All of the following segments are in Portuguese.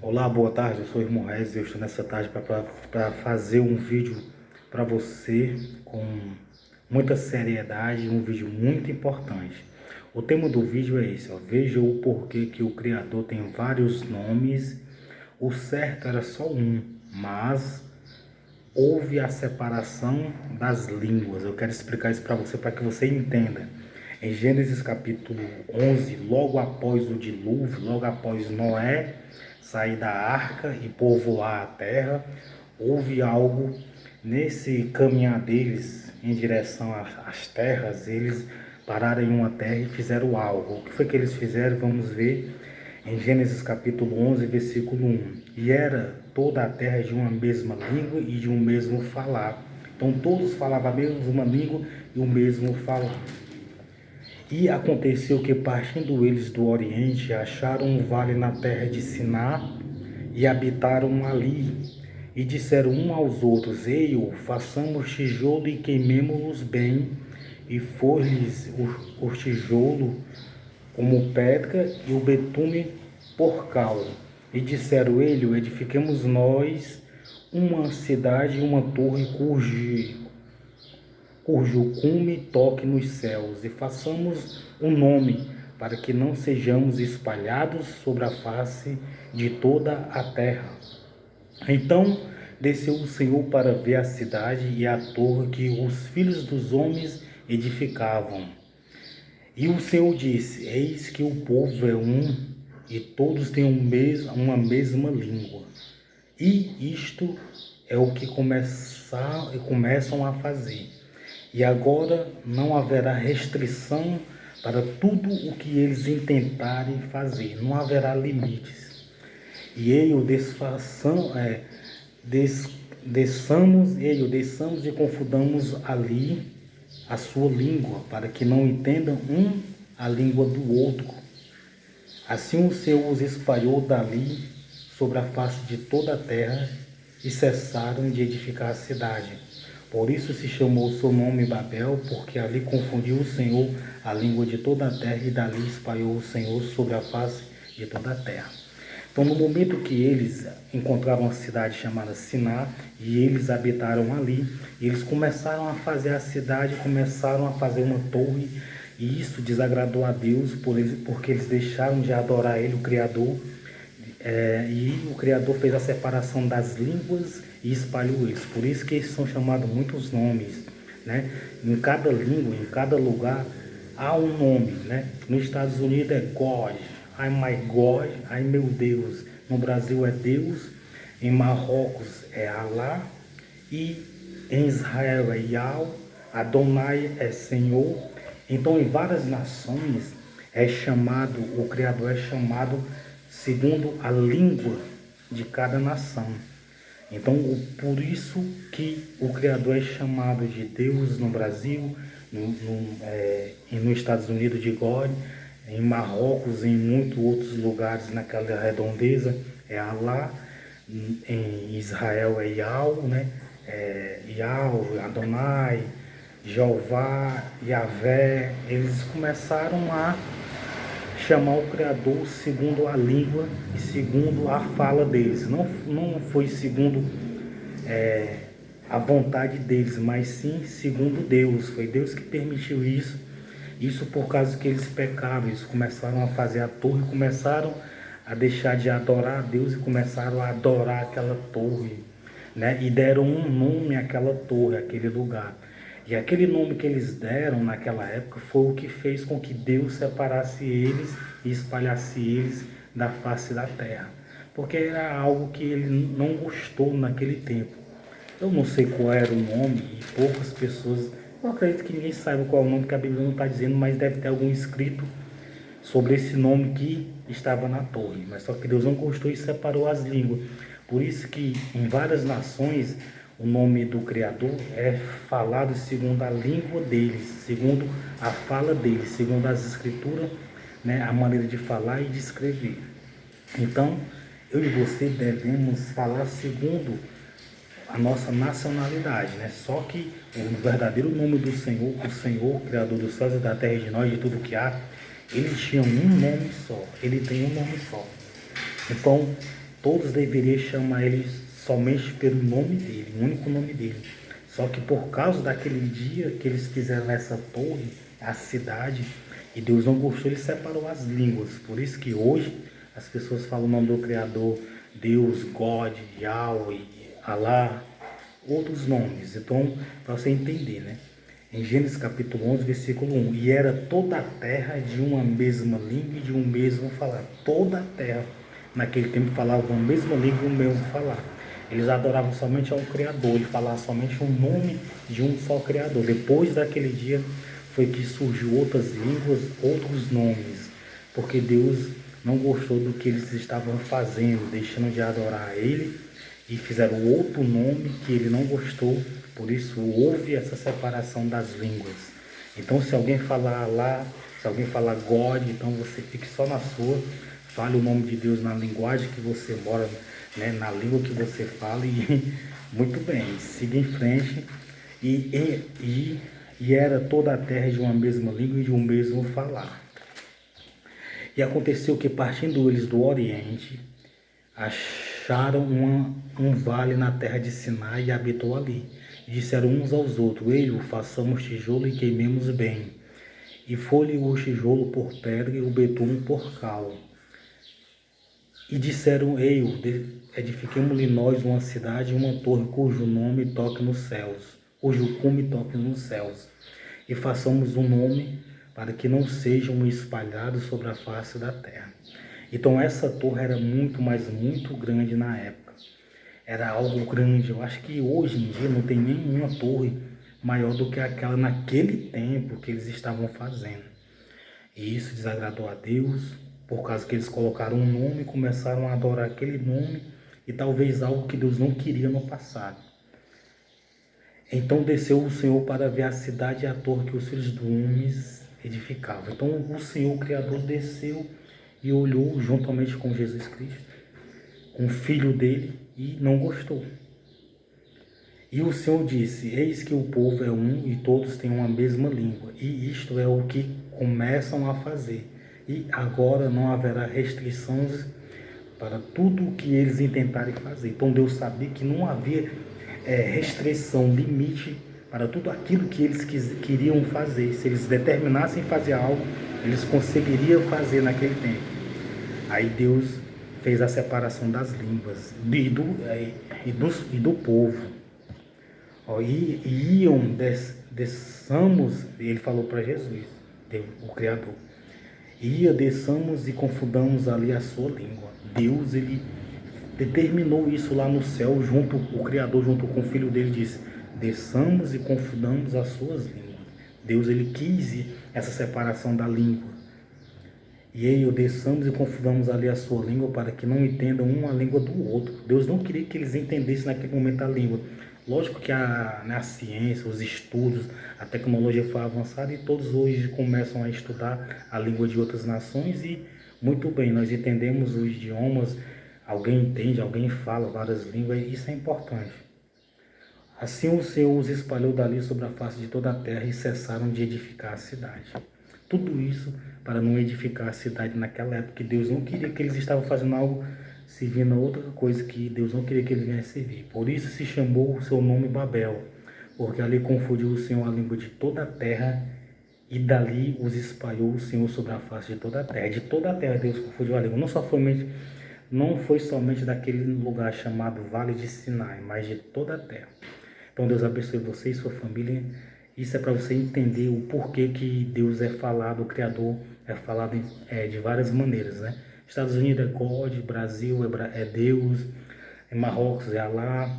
Olá, boa tarde, eu sou o irmão Rez e eu estou nessa tarde para fazer um vídeo para você com muita seriedade, um vídeo muito importante. O tema do vídeo é esse, ó, veja o porquê que o Criador tem vários nomes. O certo era só um, mas houve a separação das línguas. Eu quero explicar isso para que você entenda. Em Gênesis capítulo 11, logo após o dilúvio, logo após Noé sair da arca e povoar a terra, houve algo nesse caminhar deles em direção às terras. Eles pararam em uma terra e fizeram algo. O que foi que eles fizeram? Vamos ver em Gênesis capítulo 11, versículo 1. E era toda a terra de uma mesma língua e de um mesmo falar. Então todos falavam a mesma língua e o mesmo falar. E aconteceu que, partindo eles do Oriente, acharam um vale na terra de Siná e habitaram ali. E disseram um aos outros: Ei, façamos tijolo e queimemo-los bem. E foi-lhes o tijolo como pedra e o betume por cal. E disseram ele: edifiquemos nós uma cidade e uma torre cujo cume toque nos céus, e façamos um nome, para que não sejamos espalhados sobre a face de toda a terra. Então desceu o Senhor para ver a cidade e a torre que os filhos dos homens edificavam. E o Senhor disse: Eis que o povo é um, e todos têm uma mesma língua. E isto é o que começam a fazer. E agora não haverá restrição para tudo o que eles intentarem fazer. Não haverá limites. E desçamos e confundamos ali a sua língua, para que não entendam um a língua do outro. Assim o Senhor os espalhou dali sobre a face de toda a terra, e cessaram de edificar a cidade. Por isso se chamou o seu nome Babel, porque ali confundiu o Senhor a língua de toda a terra, e dali espalhou o Senhor sobre a face de toda a terra. Então, no momento que eles encontraram uma cidade chamada Siná, e eles habitaram ali, eles começaram a fazer a cidade, começaram a fazer uma torre, e isso desagradou a Deus, porque eles deixaram de adorar Ele, o Criador, e o Criador fez a separação das línguas e espalhou eles. Por isso que eles são chamados muitos nomes, né? Em cada língua, em cada lugar, há um nome, né? Nos Estados Unidos é God, ai my God, ai meu Deus. No Brasil é Deus, em Marrocos é Allah, e em Israel é Yahweh, Adonai é Senhor. Então, em várias nações o Criador é chamado segundo a língua de cada nação. Então, por isso que o Criador é chamado de Deus no Brasil, nos Estados Unidos de God, em Marrocos, em muitos outros lugares naquela redondeza é Allah, em Israel é Yahweh, né? Yahweh, Adonai, Jeová, Yahvé. Eles começaram a chamar o Criador segundo a língua e segundo a fala deles. Não foi segundo a vontade deles, mas sim segundo Deus. Foi Deus que permitiu isso. Isso por causa que eles pecaram. Eles começaram a fazer a torre, começaram a deixar de adorar a Deus e começaram a adorar aquela torre, né? E deram um nome àquela torre, àquele lugar. E aquele nome que eles deram naquela época foi o que fez com que Deus separasse eles e espalhasse eles da face da terra. Porque era algo que ele não gostou naquele tempo. Eu não sei qual era o nome e poucas pessoas, eu acredito que ninguém saiba qual é o nome, que a Bíblia não está dizendo, mas deve ter algum escrito sobre esse nome que estava na torre. Mas só que Deus não gostou e separou as línguas. Por isso que em várias nações o nome do Criador é falado segundo a língua deles, segundo a fala deles, segundo as escrituras, né, a maneira de falar e de escrever. Então, eu e você devemos falar segundo a nossa nacionalidade, né? Só que o verdadeiro nome do Senhor, o Senhor, Criador dos céus e da terra e de nós, de tudo que há, ele tinha um nome só, ele tem um nome só. Então, todos deveriam chamar ele somente pelo nome dele, o único nome dele. Só que por causa daquele dia que eles fizeram essa torre, a cidade, e Deus não gostou, ele separou as línguas. Por isso que hoje as pessoas falam o nome do Criador, Deus, God, Yahweh, Allah, outros nomes. Então, para você entender, né? Em Gênesis capítulo 11, versículo 1, e era toda a terra de uma mesma língua e de um mesmo falar. Toda a terra, naquele tempo, falava uma mesma língua e um mesmo falar. Eles adoravam somente ao Criador, ele falava somente o nome de um só Criador. Depois daquele dia foi que surgiu outras línguas, outros nomes, porque Deus não gostou do que eles estavam fazendo, deixando de adorar a Ele, e fizeram outro nome que Ele não gostou. Por isso houve essa separação das línguas. Então, se alguém falar lá, se alguém falar God, então você fique só na sua, fale o nome de Deus na linguagem que você mora, né, na língua que você fala, e muito bem, siga em frente. E era toda a terra de uma mesma língua e de um mesmo falar. E aconteceu que, partindo eles do Oriente, acharam um vale na terra de Sinai e habitou ali. E disseram uns aos outros: Ei, façamos tijolo e queimemos bem. E foi-lhe o tijolo por pedra e o betume por cal. E disseram: Ei, edifiquemos-lhe nós uma cidade e uma torre cujo nome toque nos céus, cujo cume toque nos céus. E façamos um nome para que não sejam espalhados sobre a face da terra. Então essa torre era muito, mas muito grande na época. Era algo grande. Eu acho que hoje em dia não tem nenhuma torre maior do que aquela naquele tempo que eles estavam fazendo. E isso desagradou a Deus, por causa que eles colocaram um nome e começaram a adorar aquele nome, e talvez algo que Deus não queria no passado. Então desceu o Senhor para ver a cidade e a torre que os filhos do homens edificavam. Então o Senhor, o Criador, desceu e olhou juntamente com Jesus Cristo, com o filho dele, e não gostou. E o Senhor disse: Eis que o povo é um e todos têm uma mesma língua, e isto é o que começam a fazer. E agora não haverá restrições para tudo o que eles intentarem fazer. Então Deus sabia que não havia restrição, limite para tudo aquilo que eles queriam fazer. Se eles determinassem fazer algo, eles conseguiriam fazer naquele tempo. Aí Deus fez a separação das línguas e do povo. Desçamos, ele falou para Jesus, o Criador, desçamos e confundamos ali a sua língua. Deus, ele determinou isso lá no céu, o Criador junto com o Filho dele disse: desçamos e confundamos as suas línguas. Deus, ele quis essa separação da língua. E desçamos e confundamos ali a sua língua para que não entendam uma língua do outro. Deus não queria que eles entendessem naquele momento a língua. Lógico que a ciência, os estudos, a tecnologia foi avançada e todos hoje começam a estudar a língua de outras nações, e muito bem, nós entendemos os idiomas, alguém entende, alguém fala várias línguas, e isso é importante. Assim o Senhor os espalhou dali sobre a face de toda a terra e cessaram de edificar a cidade. Tudo isso para não edificar a cidade naquela época, que Deus não queria, que eles estavam fazendo algo servindo a outra coisa que Deus não queria que eles viessem servir. Por isso se chamou o seu nome Babel, porque ali confundiu o Senhor a língua de toda a terra, e dali os espalhou o Senhor sobre a face de toda a terra. De toda a terra Deus confundiu a língua. Não foi somente daquele lugar chamado Vale de Sinai, mas de toda a terra. Então Deus abençoe você e sua família. Isso é para você entender o porquê que Deus é falado, o Criador é falado de várias maneiras, né? Estados Unidos é God, Brasil é Deus, em Marrocos é Allah,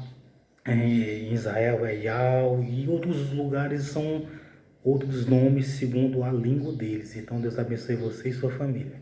em Israel é Yahweh, e outros lugares são outros nomes segundo a língua deles. Então Deus abençoe você e sua família.